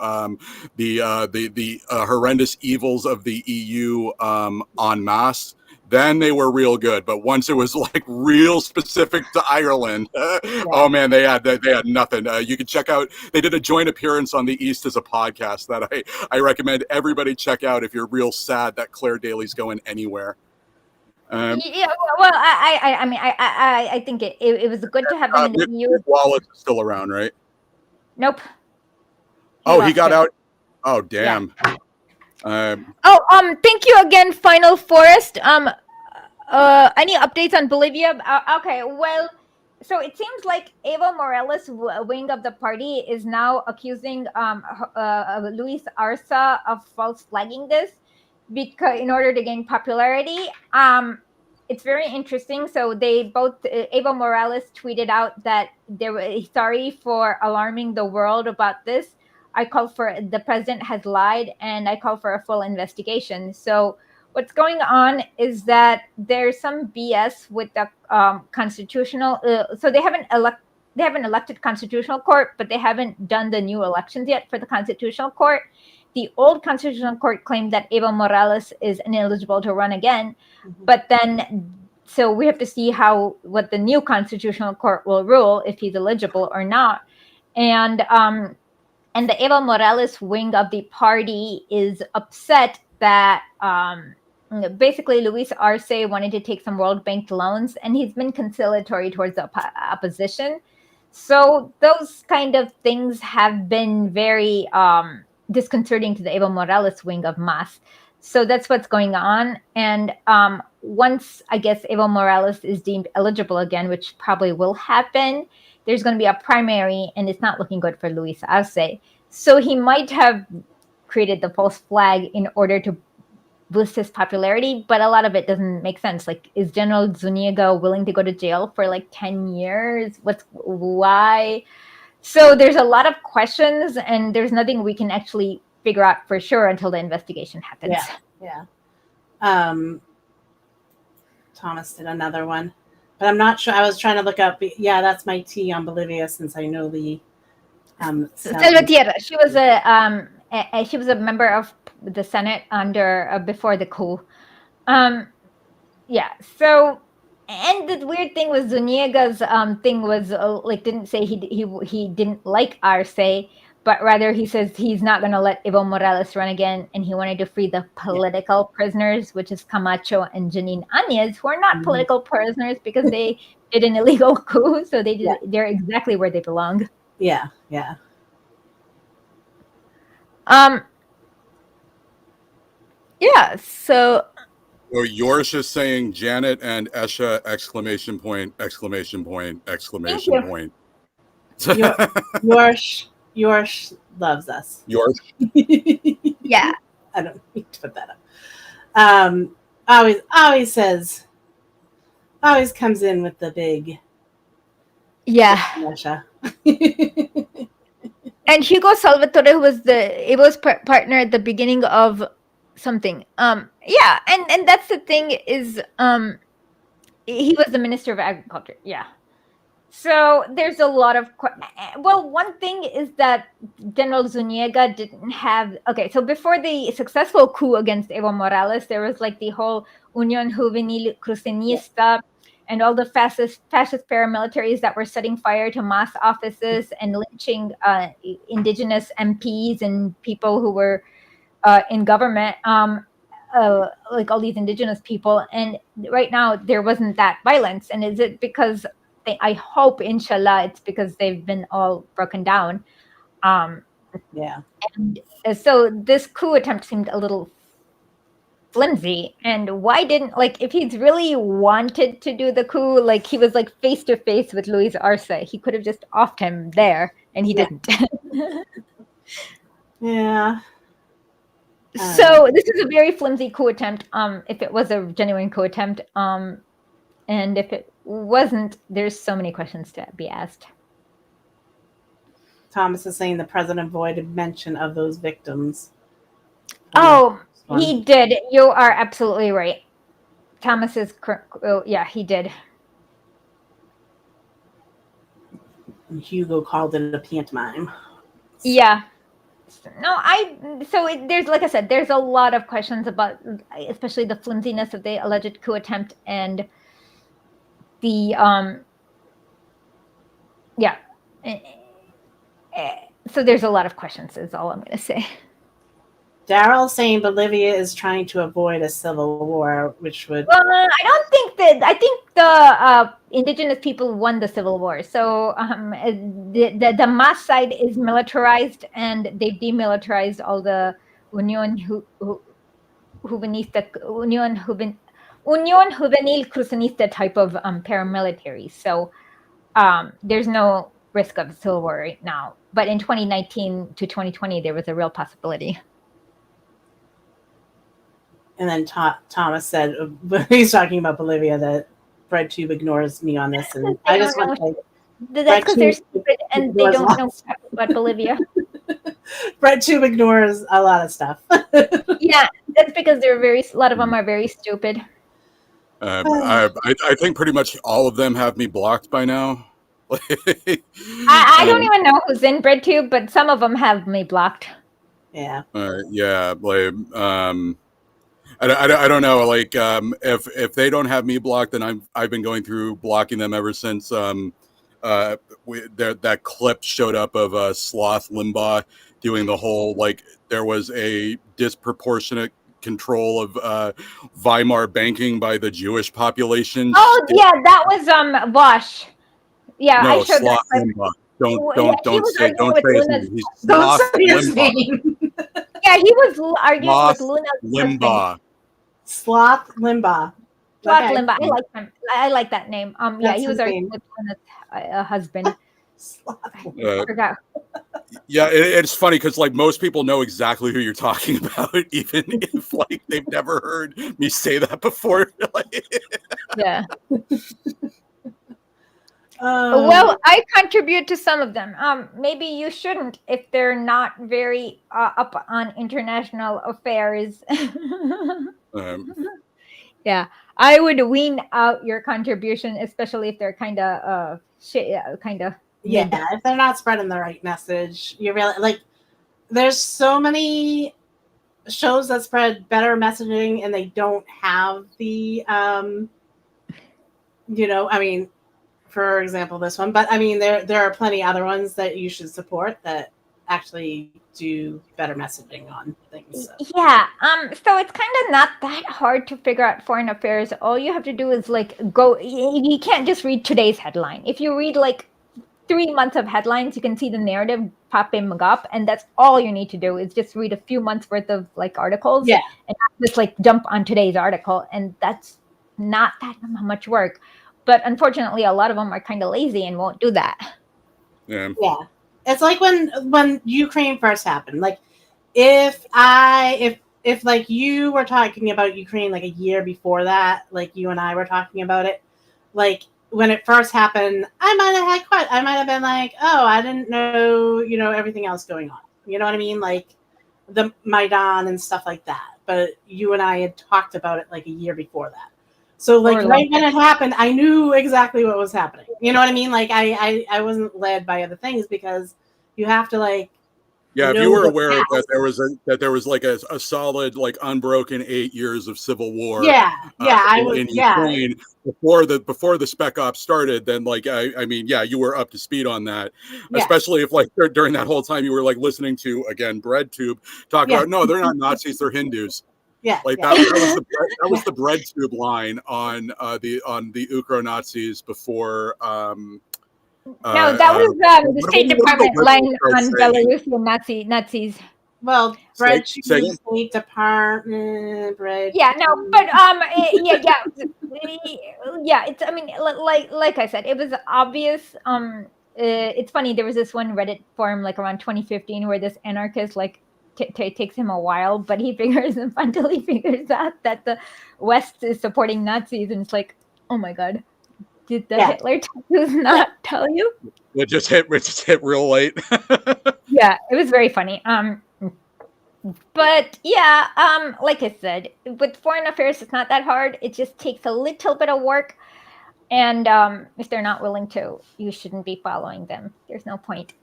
F: the horrendous evils of the EU en masse, then they were real good. But once it was like real specific to Ireland, oh man, they had nothing. You can check out. They did a joint appearance on The East as a podcast that I recommend everybody check out if you're real sad that Claire Daly's going anywhere.
C: Well, I think it was good to have them in the EU.
F: Wallace is still around, right?
C: Nope.
F: He got out. Oh, damn.
C: Yeah. Thank you again, Final Forest. Any updates on Bolivia? Okay, well, so it seems like Evo Morales' wing of the party is now accusing Luis Arce of false flagging this, because in order to gain popularity. It's very interesting. So they both Evo Morales tweeted out that they were sorry for alarming the world about this. I call for the president has lied, and I call for a full investigation. So what's going on is that there's some BS with the constitutional. So they haven't elected constitutional court, but they haven't done the new elections yet for the constitutional court. The old constitutional court claimed that Evo Morales is ineligible to run again, but then, so we have to see what the new constitutional court will rule, if he's eligible or not. And the Evo Morales wing of the party is upset that basically Luis Arce wanted to take some World Bank loans, and he's been conciliatory towards the opposition. So those kind of things have been very disconcerting to the Evo Morales wing of MAS. So that's what's going on. And once, I guess, Evo Morales is deemed eligible again, which probably will happen, there's going to be a primary, and it's not looking good for Luis Arce. So he might have created the false flag in order to boost his popularity, but a lot of it doesn't make sense. Like, is General Zuniga willing to go to jail for like 10 years? Why? So there's a lot of questions, and there's nothing we can actually figure out for sure until the investigation happens.
A: Yeah. Thomas did another one, but I'm not sure. I was trying to look up. Yeah, that's my tea on Bolivia, since I know the.
C: Salvatierra. She was a member of the Senate before the coup. Yeah. So. And the weird thing was Zuniga's thing was didn't say he didn't like Arce, but rather he says he's not going to let Evo Morales run again, and he wanted to free the political prisoners, which is Camacho and Janine Áñez, who are not political prisoners because they did an illegal coup, so they're exactly where they belong.
A: Yeah.
C: Yeah. So.
F: So yours is saying Janet and Esha ! Exclamation point! Exclamation point! Exclamation point!
A: Yours loves us.
F: Yours.
C: Yeah.
A: I don't need to put that up. Always comes in with the big
C: Yeah.
A: Russia.
C: And Hugo Salvatore, who was Evo's partner at the beginning of something. Yeah, and that's the thing is, he was the Minister of Agriculture. Yeah. So there's a lot of one thing is that General Zuniga didn't have so before the successful coup against Evo Morales, there was like the whole Unión Juvenil Crucenista and all the fascist paramilitaries that were setting fire to mass offices and lynching indigenous MPs and people who were in government, like all these indigenous people. And right now there wasn't that violence. And is it because I hope, inshallah, it's because they've been all broken down.
A: Yeah.
C: And so this coup attempt seemed a little flimsy. And why didn't, if he's really wanted to do the coup, he was face to face with Luis Arce, he could have just offed him there, and he didn't.
A: Yeah.
C: So this is a very flimsy coup attempt. If it was a genuine coup attempt, and if it wasn't, there's so many questions to be asked.
A: Thomas is saying the president avoided mention of those victims.
C: Oh, he did. You are absolutely right. Thomas is yeah, he did.
A: And Hugo called it a pantomime.
C: Yeah. No, there's, like I said, there's a lot of questions about, especially the flimsiness of the alleged coup attempt and the so there's a lot of questions is all I'm going to say.
A: Daryl saying Bolivia is trying to avoid a civil war, which would...
C: Well, I think the indigenous people won the civil war. So the Mas side is militarized, and they demilitarized all the Unión Juvenil Crucenista type of paramilitary. So there's no risk of civil war right now. But in 2019 to 2020, there was a real possibility.
A: And then Thomas said, he's talking about Bolivia, that BreadTube ignores me on this. And I just want to say,
C: that's because they're stupid and they don't know about Bolivia.
A: BreadTube ignores a lot of stuff.
C: Yeah, that's because a lot of them are very stupid.
F: I think pretty much all of them have me blocked by now.
C: I don't even know who's in BreadTube, but some of them have me blocked.
A: Yeah.
F: Yeah. I don't know. If they don't have me blocked, then I've been going through blocking them ever since that clip showed up of Sloth Limbaugh doing the whole there was a disproportionate control of Weimar banking by the Jewish population.
C: Oh yeah, that was Bosch. Yeah,
F: no,
C: I showed
F: Sloth
C: that.
F: Limbaugh. Don't say his name. He's
A: Don't say his
F: Limbaugh.
A: name.
C: Yeah, he was arguing with Luna's
F: Limbaugh.
A: Sloth Limbaugh.
C: Sloth Limbaugh. I like him. I like that name. Yeah, he was arguing with Luna's husband. I forgot.
F: Yeah, it's funny because most people know exactly who you're talking about, even if they've never heard me say that before.
C: Yeah. Well, I contribute to some of them. Maybe you shouldn't if they're not very up on international affairs. Yeah, I would wean out your contribution, especially if they're kind of
A: Yeah, if they're not spreading the right message. You really there's so many shows that spread better messaging and they don't have the for example, this one, but there are plenty other ones that you should support that actually do better messaging on things. So.
C: Yeah. So it's kind of not that hard to figure out foreign affairs. All you have to do is go. You can't just read today's headline. If you read 3 months of headlines, you can see the narrative popping up, and that's all you need to do is just read a few months worth of articles.
A: Yeah. And
C: just jump on today's article, and that's not that much work. But unfortunately, a lot of them are kind of lazy and won't do that.
F: Yeah.
A: Yeah. It's like when Ukraine first happened. If you were talking about Ukraine a year before that, you and I were talking about it, when it first happened, I might have been like, oh, I didn't know, everything else going on. You know what I mean? Like the Maidan and stuff like that. But you and I had talked about it like a year before that. So like right when it happened, I knew exactly what was happening. You know what I mean? Like I wasn't led by other things because you have to like.
F: Yeah, if you were aware that there was like a solid, like unbroken 8 years of civil war.
A: I was
F: in Ukraine before the Spec Ops started, then like I mean, you were up to speed on that. Yeah. Especially if like during that whole time you were like listening to again BreadTube talk about no, they're not Nazis, they're Hindus.
A: Yeah,
F: like that was the BreadTube line on the Ukro Nazis before.
B: No, that was the State Department line on Belarusian Nazis.
A: Well, State Department, bread.
B: Yeah, no, but It's I mean, like I said, it was obvious. It's funny. There was this one Reddit forum like around 2015 where this anarchist like takes him a while, but he figures until he figures out that the West is supporting Nazis, and it's like, oh my god. Did the Hitler tattoos not tell you?
F: It just hit real late.
B: Yeah, it was very funny. But yeah, like I said, with foreign affairs, it's not that hard. It just takes a little bit of work, and if they're not willing to, you shouldn't be following them. There's no point.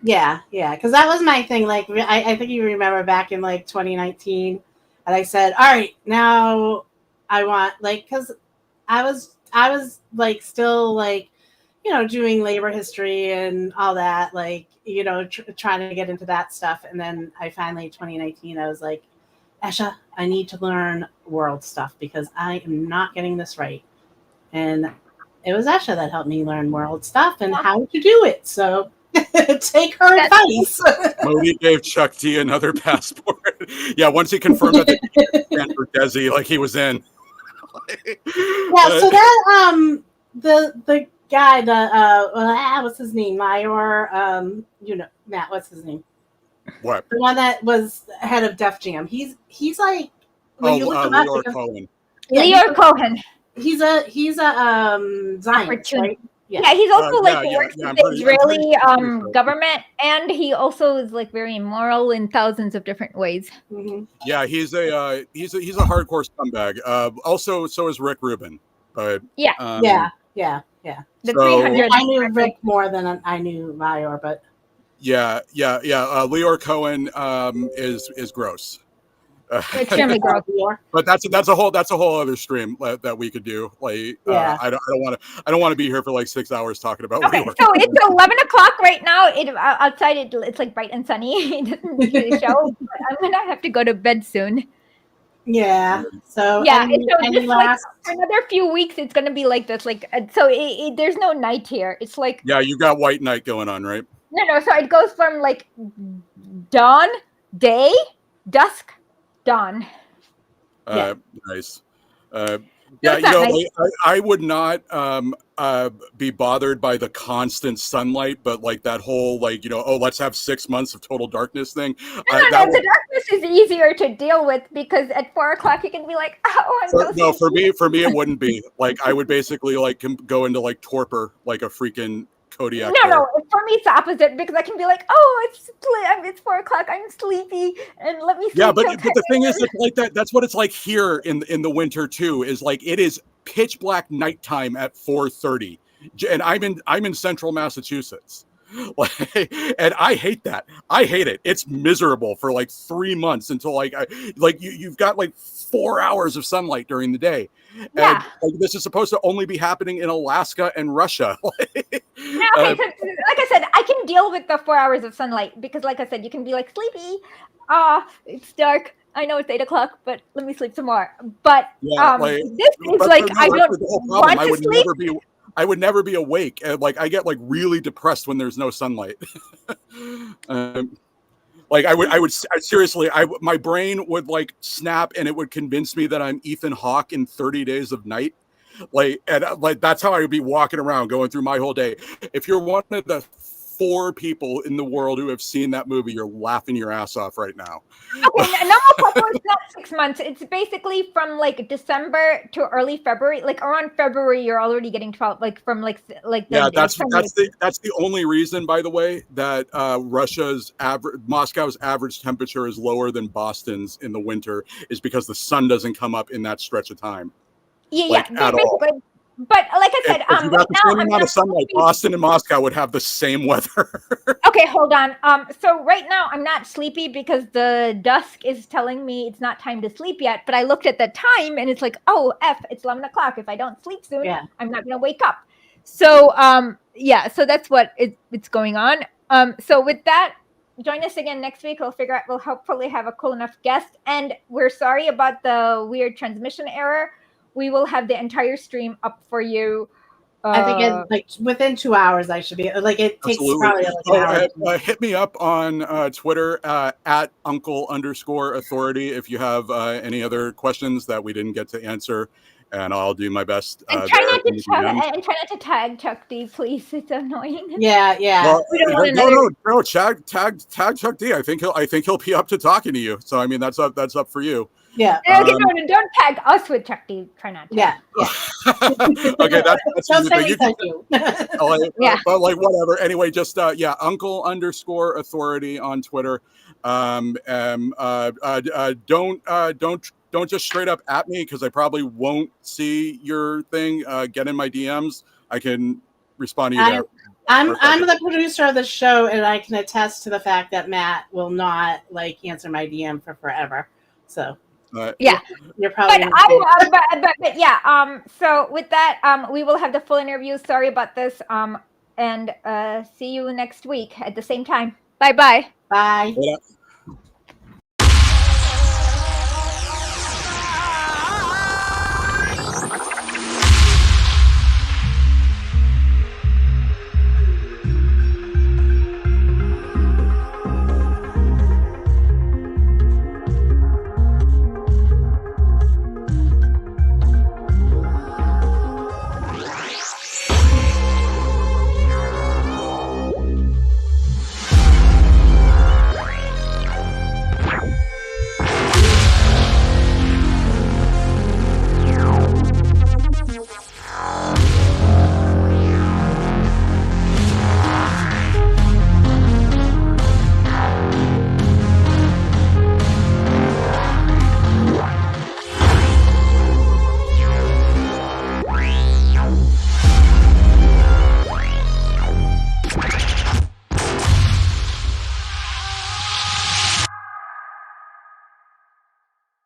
A: Yeah, because that was my thing. Like, I think you remember back in like 2019, and I said, all right, now I want because I was like still like, doing labor history and all that, like, trying to get into that stuff. And then I finally, 2019, I was like, Esha, I need to learn world stuff because I am not getting this right. And it was Esha that helped me learn world stuff and how to do it. So take her advice.
F: Modi gave Chuck D another passport. Yeah, once he confirmed that for Desi, like he was in.
A: So that the guy, what's his name, Mayor, Matt, what's his name?
F: What?
A: The one that was head of Def Jam. He's like
F: Leor Cohen.
B: Leor Cohen.
A: He's a Zionist, right?
B: Yeah, he's also works with the Israeli government, and he also is like very immoral in thousands of different ways.
A: Mm-hmm.
F: Yeah, he's a hardcore scumbag. Also, so is Rick Rubin. But
A: yeah.
B: The 300.
A: I knew Rick more than I knew Mayor, but
F: Leor Cohen is gross.
B: Extremely gross.
F: But that's a whole other stream that we could do. Like, I don't want to be here for like 6 hours talking about.
B: Okay, so it's 11 o'clock right now. Outside it's like bright and sunny. It doesn't do the show. I'm gonna have to go to bed soon.
A: Yeah. So
B: just like for another few weeks, it's gonna be like this. Like there's no night here. It's like
F: you got white night going on, right?
B: No. So it goes from like dawn, day, dusk, dawn.
F: Nice. I would not be bothered by the constant sunlight, but like that whole like let's have 6 months of total darkness thing.
B: The darkness is easier to deal with because at 4 o'clock you can be like, oh,
F: for me it wouldn't be like I would basically like go into like torpor like a freaking Kodiak.
B: No. For me, it's the opposite because I can be like, "Oh, it's 4 o'clock. I'm sleepy, and let me." Sleep
F: but the thing is, like that. That's what it's like here in the winter too. Is like it is pitch black nighttime at 4:30, and I'm in central Massachusetts. And I hate that. I hate it. It's miserable for like 3 months until you've got like 4 hours of sunlight during the day.
B: Yeah.
F: And this is supposed to only be happening in Alaska and Russia.
B: Like I said, I can deal with the 4 hours of sunlight because, like I said, you can be like sleepy. It's dark. I know it's 8 o'clock, but let me sleep some more. But this is like I don't want to sleep.
F: I would never be awake. Like I get like really depressed when there's no sunlight. Like I would seriously, my brain would like snap and it would convince me that I'm Ethan Hawke in 30 Days of Night. Like that's how I would be walking around going through my whole day. If you're one of the 4 people in the world who have seen that movie, you're laughing your ass off right now.
B: Okay, normal couple is not 6 months. It's basically from like December to early February. Like around February, you're already getting 12. Like from like
F: yeah, that's the only reason, by the way, that Moscow's average temperature is lower than Boston's in the winter, is because the sun doesn't come up in that stretch of time.
B: Yeah, at all. But like I said,
F: if you got the same amount of sunlight, Boston and Moscow would have the same weather.
B: Okay, hold on. So right now I'm not sleepy because the dusk is telling me it's not time to sleep yet. But I looked at the time and it's like, oh, it's 11 o'clock. If I don't sleep soon, I'm not gonna wake up. So so that's what it's going on. So with that, join us again next week. We'll hopefully have a cool enough guest. And we're sorry about the weird transmission error. We will have the entire stream up for you.
A: I think like within 2 hours, I should be like, it takes probably like an hour.
F: Hit me up on Twitter at uncle_authority if you have any other questions that we didn't get to answer, and I'll do my best.
B: And try not to tag Chuck D, please. It's annoying.
A: Yeah.
F: Well, we don't want no. Tag Chuck D. I think he'll be up to talking to you. So I mean, that's up for you.
A: Yeah.
B: Don't tag us with Chuck D. Try not to.
A: Yeah.
F: Okay, that's
A: don't say we thank you.
F: But like whatever. Anyway, just uncle_authority on Twitter. Don't just straight up at me, because I probably won't see your thing. Get in my DMs. I can respond to you there.
A: I'm the producer of the show, and I can attest to the fact that Matt will not like answer my DM for forever. So. You're probably.
B: But yeah. So with that, we will have the full interview. Sorry about this. And see you next week at the same time. Bye.
A: Bye.